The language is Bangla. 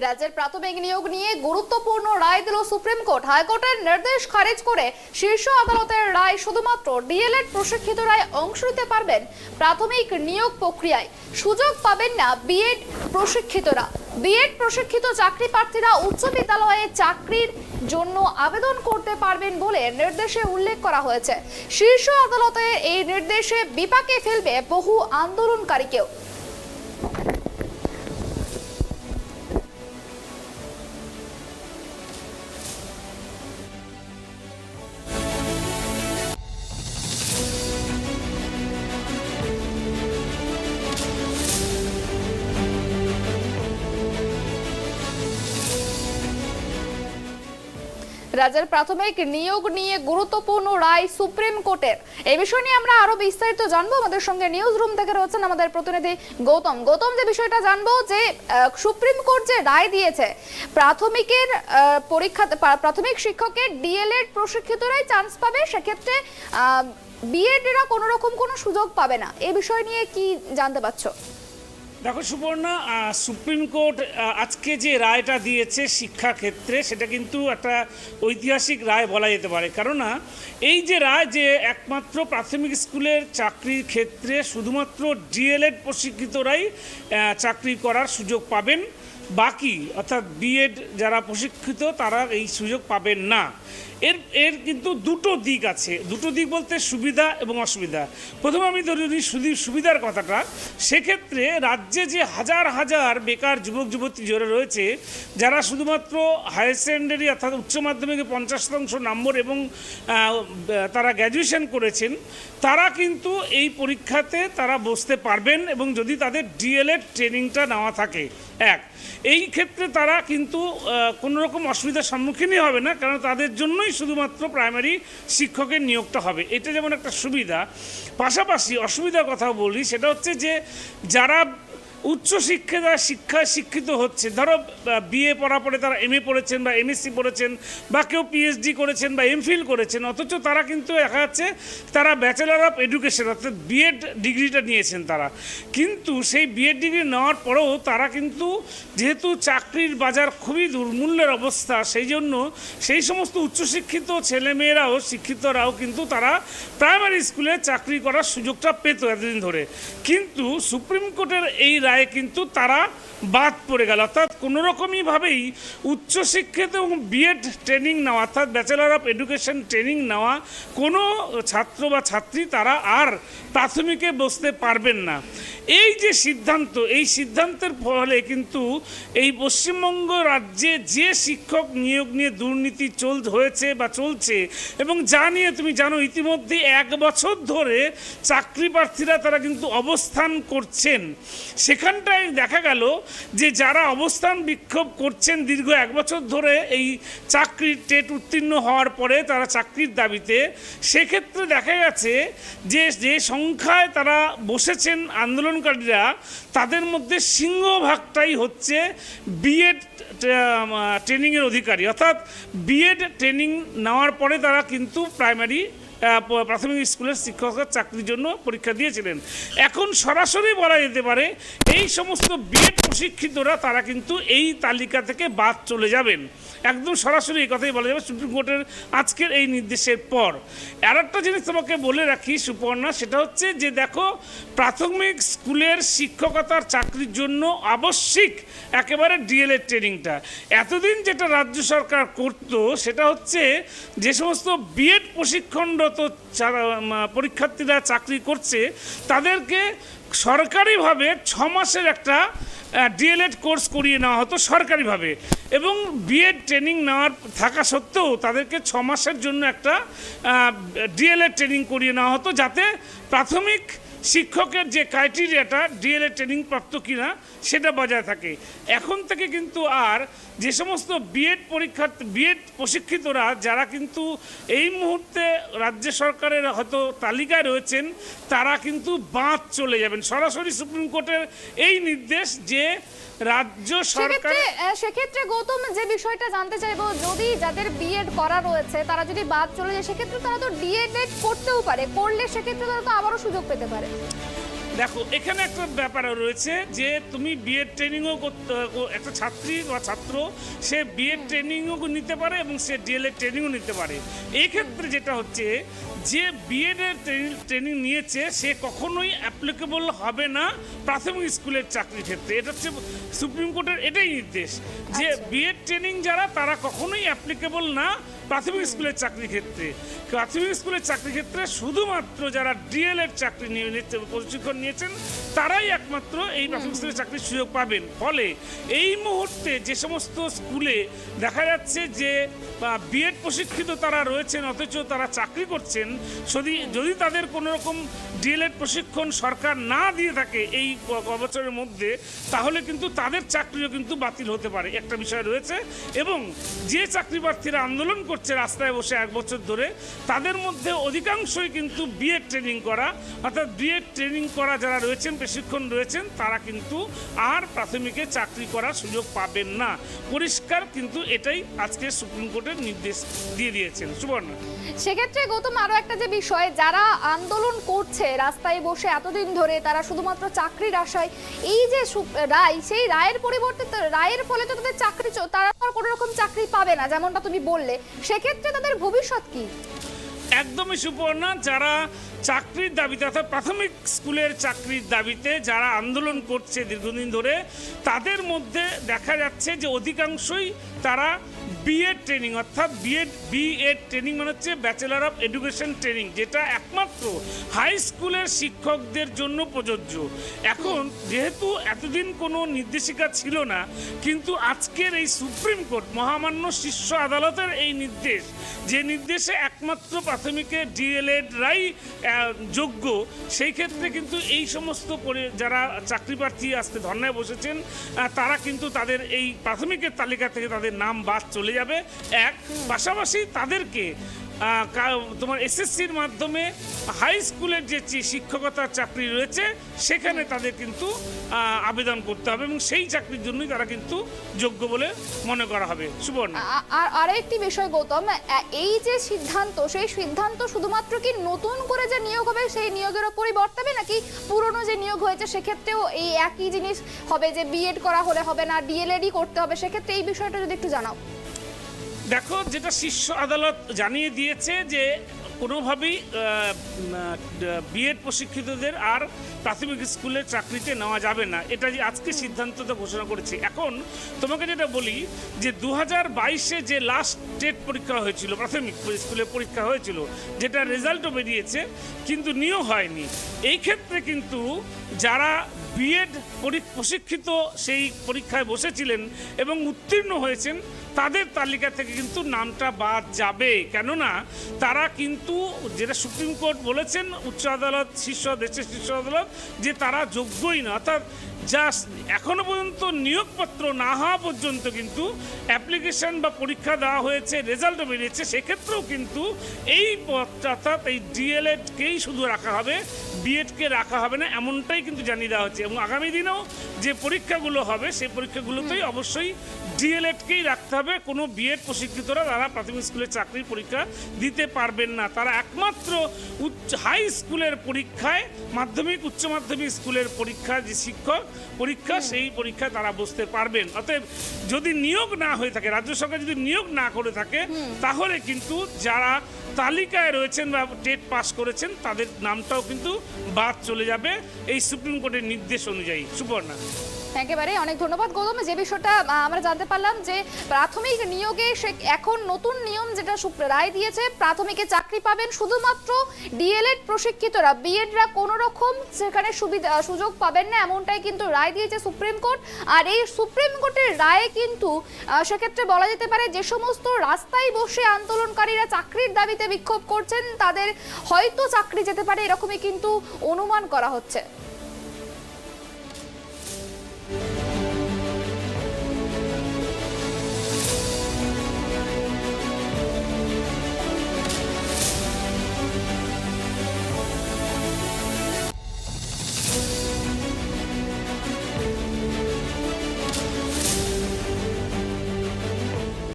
রাজ্যের প্রাথমিক নিয়োগ নিয়ে গুরুত্বপূর্ণ রায় দিল সুপ্রিম কোর্ট। হাইকোর্টের নির্দেশ খারিজ করে শীর্ষ আদালতের রায় শুধুমাত্র ডিএলএড প্রশিক্ষিতরাই অংশ নিতে পারবেন প্রাথমিক নিয়োগ প্রক্রিয়ায়, সুযোগ পাবেন না বিএড প্রশিক্ষিতরা। বিএড প্রশিক্ষিত চাকরি প্রার্থীরা উচ্চ বিদ্যালয়ে চাকরির জন্য আবেদন করতে পারবেন বলে নির্দেশে উল্লেখ করা হয়েছে। শীর্ষ আদালতের এই নির্দেশে বিপাকে ফেলবে বহু আন্দোলনকারীকেও। রাজ্যের প্রাথমিক নিয়োগ নিয়ে গুরুত্বপূর্ণ রায় সুপ্রিম কোর্টের। এই বিষয় নিয়ে আমরা আরো বিস্তারিত জানবো। আমাদের সঙ্গে নিউজ রুম থেকে রয়েছেন আমাদের প্রতিনিধি গৌতম। যে বিষয়টা জানবো যে সুপ্রিম কোর্ট যে রায় দিয়েছে প্রাথমিকের প্রাথমিক শিক্ষকের ডিএলএড প্রশিক্ষিতরাই চান্স পাবে, সেক্ষেত্রে বিএড এরা কোনো রকম কোনো সুযোগ পাবে না। এই বিষয় নিয়ে কি জানতে পারছো? দেখো সুপর্ণা, সুপ্রিম কোর্ট আজকে যে রায়টা দিয়েছে শিক্ষা ক্ষেত্রে, সেটা কিন্তু একটা ঐতিহাসিক রায় বলা যেতে পারে। কেননা এই যে রায় যে একমাত্র প্রাথমিক স্কুলের চাকরির ক্ষেত্রে শুধুমাত্র ডিএলএড প্রশিক্ষিতরাই চাকরি করার সুযোগ পাবেন, বাকি অর্থাৎ বিএড যারা প্রশিক্ষিত তারা এই সুযোগ পাবেন না। এর কিন্তু দুটো দিক আছে। দুটো দিক বলতে সুবিধা এবং অসুবিধা। প্রথমে আমি ধরি সুবিধার কথাটা। সেক্ষেত্রে রাজ্যে যে হাজার হাজার বেকার যুবক যুবতী জড়ে রয়েছে, যারা শুধুমাত্র হায়ার সেকেন্ডারি অর্থাৎ উচ্চ মাধ্যমিকে 50% নম্বর এবং তারা গ্র্যাজুয়েশন করেছেন, তারা কিন্তু এই পরীক্ষাতে তারা বসতে পারবেন এবং যদি তাদের ডিএলএড ট্রেনিংটা নেওয়া থাকে। এই ক্ষেত্রে তারা কিন্তু কোনো রকম অসুবিধার সম্মুখীনই হবে না, কারণ তাদের জন্যই শুধুমাত্র প্রাইমারি শিক্ষকের নিয়োগটা হবে। এটা যেমন একটা সুবিধা, পাশাপাশি অসুবিধার কথা বলি, সেটা হচ্ছে যে যারা শিক্ষায় শিক্ষিত হচ্ছে, ধরো বিএ পড়ার পরে তারা এমএ পড়েছেন বা এমএসসি পড়েছেন বা কেউ পিএইচডি করেছেন বা এমফিল করেছেন, অথচ তারা কিন্তু দেখা যাচ্ছে তারা ব্যাচেলর অফ এডুকেশন অর্থাৎ বিএড ডিগ্রিটা নিয়েছেন তারা, কিন্তু সেই বিএড ডিগ্রি নেওয়ার পরেও তারা কিন্তু যেহেতু চাকরির বাজার খুবই দুর্মূল্যের অবস্থা, সেই জন্য সেই সমস্ত উচ্চশিক্ষিত ছেলেমেয়েরাও শিক্ষিতরাও কিন্তু তারা প্রাইমারি স্কুলে চাকরি করার সুযোগটা পেত এতদিন ধরে। কিন্তু সুপ্রিম কোর্টের এই কিন্তু তারা বাদ পড়ে গেল, অর্থাৎ কোনো রকমইভাবেই উচ্চশিক্ষিত এবং বিএড ট্রেনিং নেওয়া অর্থাৎ ব্যাচেলর অফ এডুকেশন ট্রেনিং নেওয়া কোনো ছাত্র বা ছাত্রী তারা আর প্রাথমিকে বসতে পারবেন না। এই যে সিদ্ধান্ত, এই সিদ্ধান্তের ফলে কিন্তু এই পশ্চিমবঙ্গ রাজ্যে যে শিক্ষক নিয়োগ নিয়ে দুর্নীতি হয়েছে বা চলছে, এবং যা নিয়ে তুমি জানো ইতিমধ্যে 1 বছর ধরে চাকরি প্রার্থীরা তারা কিন্তু অবস্থান করছেন, সেখানটায় দেখা গেল যে যারা অবস্থান বিক্ষোভ করছেন দীর্ঘ 1 বছর ধরে এই চাকরির টেট উত্তীর্ণ হওয়ার পরে তারা চাকরির দাবিতে, সেক্ষেত্রে দেখা গেছে যে সংখ্যায় তারা বসেছেন আন্দোলনকারীরা, তাদের মধ্যে সিংহভাগটাই হচ্ছে বিএড ট্রেনিংয়ের অধিকারী, অর্থাৎ বিএড ট্রেনিং নেওয়ার পরে তারা কিন্তু প্রাথমিক স্কুলের শিক্ষকের চাকরির জন্য পরীক্ষা দিয়েছিলেন। এখন সরাসরি বলা যেতে পারে এই সমস্ত বিএড প্রশিক্ষিতরা তারা কিন্তু এই তালিকা থেকে বাদ চলে যাবেন, একদম সরাসরি এই কথাই বলা যাবে সুপ্রিম কোর্টের আজকের এই নির্দেশের পর। আর একটা জিনিস তোমাকে বলে রাখি সুপর্ণা, সেটা হচ্ছে যে দেখো প্রাথমিক স্কুলের শিক্ষকতার চাকরির জন্য আবশ্যিক একেবারে ডিএলএড ট্রেনিংটা। এতদিন যেটা রাজ্য সরকার করত সেটা হচ্ছে যে সমস্ত বিএড প্রশিক্ষণরত পরীক্ষার্থীরা চাকরি করছে তাদেরকে সরকারিভাবে 6 মাসের একটা ডিএলএড কোর্স করিয়ে নেওয়া হতো সরকারিভাবে, এবং বিএড ট্রেনিং নেওয়ার থাকা সত্ত্বেও তাদেরকে 6 মাসের জন্য একটা ডিএলএড ট্রেনিং করিয়ে নেওয়া হতো, যাতে প্রাথমিক শিক্ষকের যে ক্রাইটেরিয়াটা ডিএলএড ট্রেনিং প্রাপ্ত কিনা সেটা বজায় থাকে। এখন থেকে কিন্তু আর যে সমস্ত বিএড প্রশিক্ষিতরা যারা কিন্তু এই মুহূর্তে রাজ্য সরকারের হয়তো তালিকায় রয়েছেন, তারা কিন্তু বাদ চলে যাবেন। সরাসরি সুপ্রিম কোর্টের এই নির্দেশ যে রাজ্য সরকার, সেক্ষেত্রে গৌতম যে বিষয়টা জানতে চাইবো, যদি যাদের বিএড করা রয়েছে তারা যদি বাদ চলে যায়, সেক্ষেত্রে তারা তো ডিএড করতেও পারে, করলে সেক্ষেত্রে তারা তো আবারও সুযোগ পেতে পারে। দেখো এখানে একটা ব্যাপার রয়েছে যে তুমি বিএড ট্রেনিংও একটা ছাত্রী বা ছাত্র সে বিএড ট্রেনিংও নিতে পারে এবং সে ডিএলএড ট্রেনিংও নিতে পারে। এই ক্ষেত্রে যেটা হচ্ছে যে বিএড এর ট্রেনিং নিয়েছে সে কখনোই অ্যাপ্লিকেবল হবে না প্রাথমিক স্কুলের চাকরির ক্ষেত্রে। এটা হচ্ছে সুপ্রিম কোর্টের এটাই নির্দেশ যে বিএড ট্রেনিং যারা তারা কখনোই অ্যাপ্লিকেবল না প্রাথমিক স্কুলের চাকরির ক্ষেত্রে। প্রাথমিক স্কুলের চাকরির ক্ষেত্রে শুধুমাত্র যারা ডিএলএড চাকরি নিয়ে প্রশিক্ষণ নিয়েছেন তারাই একমাত্র এই প্রাথমিক স্কুলের চাকরির সুযোগ পাবেন। ফলে এই মুহূর্তে যে সমস্ত স্কুলে দেখা যাচ্ছে যে বিএড প্রশিক্ষিত তারা রয়েছেন অথচ তারা চাকরি করছেন, যদি তাদের কোনো রকম ডিএলএড প্রশিক্ষণ সরকার না দিয়ে থাকে এই বছরের মধ্যে, তাহলে কিন্তু তাদের চাকরিও কিন্তু বাতিল হতে পারে, একটা বিষয় রয়েছে। এবং যে চাকরি প্রার্থীরা আন্দোলন করছে রাস্তায় বসে 1 বছর ধরে, তাদের মধ্যে অধিকাংশই কিন্তু বিএড ট্রেনিং করা, অর্থাৎ বিএড ট্রেনিং করা যারা রয়েছেন প্রশিক্ষণ রয়েছেন তারা কিন্তু আর প্রাথমিকে চাকরি করার সুযোগ পাবেন না। পরিষ্কার কিন্তু এটাই আজকে সুপ্রিম কোর্টের নির্দেশ দিয়ে দিয়েছেন। সুবর্ণা, সেক্ষেত্রে গৌতম আরো একটা যে বিষয়, যারা আন্দোলন করছে রাস্তায় বসে এতদিন ধরে, তারা শুধুমাত্র চাকরির আশায়, এই যে রায়, সেই রায়ের পরিবর্তে রায়ের ফলে তো তাদের চাকরি, তারা আর কোনো রকম চাকরি পাবে না যেমনটা তুমি বললে, সেক্ষেত্রে তাদের ভবিষ্যৎ কি? একদমই সুবর্ণা, যারা চাকরির দাবিতে অর্থাৎ প্রাথমিক স্কুলের চাকরির দাবিতে যারা আন্দোলন করছে দীর্ঘদিন ধরে, তাদের মধ্যে দেখা যাচ্ছে যে অধিকাংশই তারা বিএড ট্রেনিং, অর্থাৎ বিএড ট্রেনিং মানে হচ্ছে ব্যাচেলর অফ এডুকেশন ট্রেনিং, যেটা একমাত্র হাই স্কুলের শিক্ষকদের জন্য প্রযোজ্য। এখন যেহেতু এতদিন কোনো নির্দেশিকা ছিল না, কিন্তু আজকের এই সুপ্রিম কোর্ট মহামান্য শীর্ষ আদালতের এই নির্দেশ, যে নির্দেশে একমাত্র প্রাথমিকে ডিএলএডরাই যোগ্য, সেই ক্ষেত্রে কিন্তু এই সমস্ত যারা চাকরি প্রার্থী আজকে ধর্নায় বসেছেন তারা কিন্তু তাদের এই প্রাথমিকের তালিকা থেকে তাদের নাম বাদ চলে যাবে। পাশাপাশি তাদেরকে তোমার এসএসসির মাধ্যমে হাই স্কুলের যে শিক্ষকতার চাকরি রয়েছে সেখানে তাদের কিন্তু আবেদন করতে হবে এবং সেই চাকরির জন্যই তারা কিন্তু যোগ্য বলে মনে করা হবে। সুবর্ণা, আর আরেকটি বিষয় গৌতম, এই যে সিদ্ধান্ত, সেই সিদ্ধান্ত শুধুমাত্র কি নতুন করে যে নিয়োগ হবে সেই নিয়োগের ওপরই বর্তাবে, নাকি পুরনো যে নিয়োগ হয়েছে সেক্ষেত্রেও এই একই জিনিস হবে যে বিএড করা হলে হবে না, ডিএলএডই করতে হবে? সেক্ষেত্রে এই বিষয়টা যদি একটু জানাও। দেখো, যেটা শীর্ষ আদালত জানিয়ে দিয়েছে যে কোনোভাবেই বিএড প্রশিক্ষিতদের আর প্রাথমিক স্কুলের চাকরিতে নেওয়া যাবে না, এটা যে আজকে সিদ্ধান্তটা ঘোষণা করেছে। এখন তোমাকে যেটা বলি যে 2022-এ যে লাস্ট টেট পরীক্ষা হয়েছিল, প্রাথমিক স্কুলের পরীক্ষা হয়েছিল, যেটা রেজাল্টও বেরিয়েছে কিন্তু নিয়োগ হয়নি। এই ক্ষেত্রে কিন্তু যারা বিএড প্রশিক্ষিত সেই পরীক্ষায় বসেছিলেন এবং উত্তীর্ণ হয়েছেন তাদের তালিকা থেকে কিন্তু নামটা বাদ যাবে। কেননা তারা কিন্তু, যেটা সুপ্রিম কোর্ট বলেছেন, উচ্চ আদালত, দেশের শীর্ষ আদালত, যে তারা যোগ্যই না। অর্থাৎ জাস্ট এখনো পর্যন্ত নিয়োগপত্র না হওয়া পর্যন্ত কিন্তু অ্যাপ্লিকেশন বা পরীক্ষা দেওয়া হয়েছে, রেজাল্টও বেরিয়েছে, সেক্ষেত্রেও কিন্তু এই পদটা অর্থাৎ এই ডিএলএডকেই শুধু রাখা হবে, বিএডকে রাখা হবে না, এমনটাই কিন্তু জানিয়ে দেওয়া হচ্ছে। এবং আগামী দিনেও যে পরীক্ষাগুলো হবে সেই পরীক্ষাগুলোতেই অবশ্যই ডিএলএডকেই রাখতে হবে। কোনো বিএড প্রশিক্ষিতরা তারা প্রাথমিক স্কুলের চাকরির পরীক্ষা দিতে পারবেন না, তারা একমাত্র হাই স্কুলের পরীক্ষায়, মাধ্যমিক উচ্চ মাধ্যমিক স্কুলের পরীক্ষা যে শিক্ষক পরীক্ষা, সেই পরীক্ষায় তারা বসতে পারবেন। অতএব যদি নিয়োগ না হয়ে থাকে, রাজ্য সরকার যদি নিয়োগ না করে থাকে, তাহলে কিন্তু যারা তালিকায় রয়েছেন বা টেট পাস করেছেন তাদের নামটাও কিন্তু বাদ চলে যাবে এই সুপ্রিম কোর্টের নির্দেশ অনুযায়ী। সুবর্ণা, একেবারে অনেক ধন্যবাদ গৌতম। যে বিষয়টা আমরা জানতে পারলাম যে প্রাথমিক নিয়োগে এখন নতুন নিয়ম যেটা রায় দিয়েছে, প্রাথমিকে চাকরি পাবেন শুধুমাত্র ডিএলএড প্রশিক্ষিতরা, বিএডরা কোনো রকম সেখানে সুযোগ পাবেন না, এমনটাই কিন্তু রায় দিয়েছে সুপ্রিম কোর্ট। আর এই সুপ্রিম কোর্টের রায়ে কিন্তু সেক্ষেত্রে বলা যেতে পারে যে সমস্ত রাস্তায় বসে আন্দোলনকারীরা চাকরির দাবিতে বিক্ষোভ করছেন তাদের হয়তো চাকরি যেতে পারে, এরকমই কিন্তু অনুমান করা হচ্ছে।